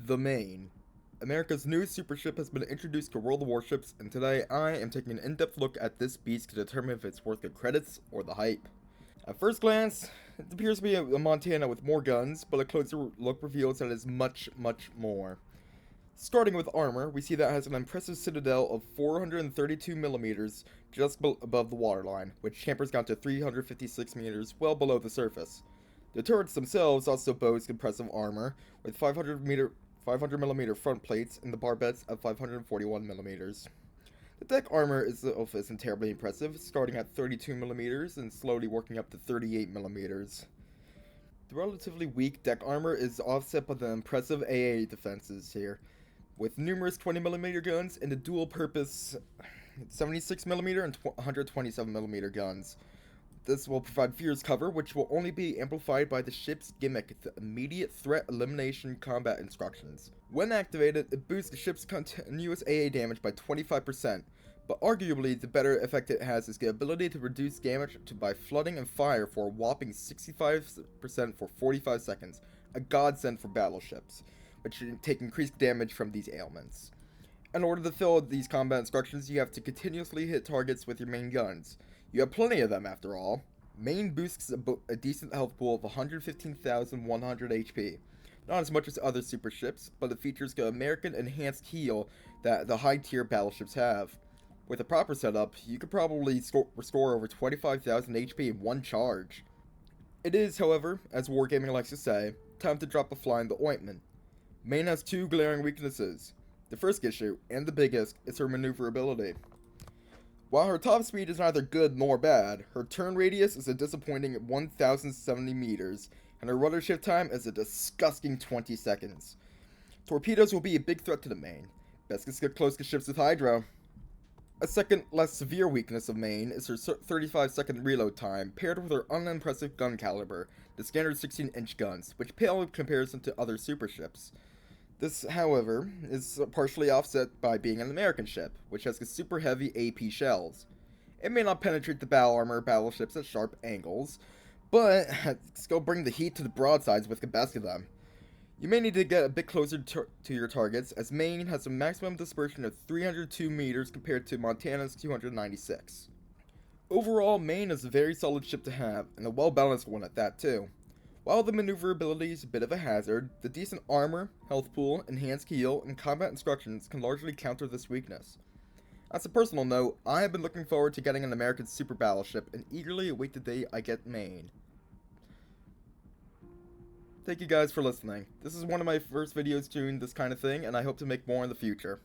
The Maine. America's newest supership has been introduced to World of Warships, and today I am taking an in-depth look at this beast to determine if it's worth the credits or the hype. At first glance, it appears to be a Montana with more guns, but a closer look reveals that it is much, much more. Starting with armor, we see that it has an impressive citadel of 432 millimeters just above the waterline, which tampers down to 356 meters well below the surface. The turrets themselves also boast impressive armor, with 500 millimeter front plates and the barbets at 541 millimeters. The deck armor itself isn't terribly impressive, starting at 32 millimeters and slowly working up to 38 millimeters. The relatively weak deck armor is offset by the impressive AA defenses here, with numerous 20mm guns and the dual-purpose 76mm and 127mm guns. This will provide fierce cover, which will only be amplified by the ship's gimmick, the Immediate Threat Elimination Combat Instructions. When activated, it boosts the ship's continuous AA damage by 25%, but arguably the better effect it has is the ability to reduce damage by flooding and fire for a whopping 65% for 45 seconds, a godsend for battleships, which take increased damage from these ailments. In order to fill these combat instructions, you have to continuously hit targets with your main guns. You have plenty of them after all. Maine boosts a decent health pool of 115,100 HP. Not as much as other super ships, but it features the American enhanced heal that the high tier battleships have. With a proper setup, you could probably restore over 25,000 HP in one charge. It is, however, as Wargaming likes to say, time to drop a fly in the ointment. Maine has two glaring weaknesses. The first issue, and the biggest, is her maneuverability. While her top speed is neither good nor bad, her turn radius is a disappointing 1,070 meters, and her rudder shift time is a disgusting 20 seconds. Torpedoes will be a big threat to the Maine. Best to get close to ships with Hydro. A second, less severe weakness of Maine is her 35-second reload time, paired with her unimpressive gun caliber, the standard 16-inch guns, which pale in comparison to other super ships. This, however, is partially offset by being an American ship, which has super heavy AP shells. It may not penetrate the battle armor of battleships at sharp angles, but still bring the heat to the broadsides with the best of them. You may need to get a bit closer to your targets, as Maine has a maximum dispersion of 302 meters compared to Montana's 296. Overall, Maine is a very solid ship to have, and a well-balanced one at that too. While the maneuverability is a bit of a hazard, the decent armor, health pool, enhanced heal, and combat instructions can largely counter this weakness. As a personal note, I have been looking forward to getting an American super battleship and eagerly await the day I get Maine. Thank you guys for listening. This is one of my first videos doing this kind of thing, and I hope to make more in the future.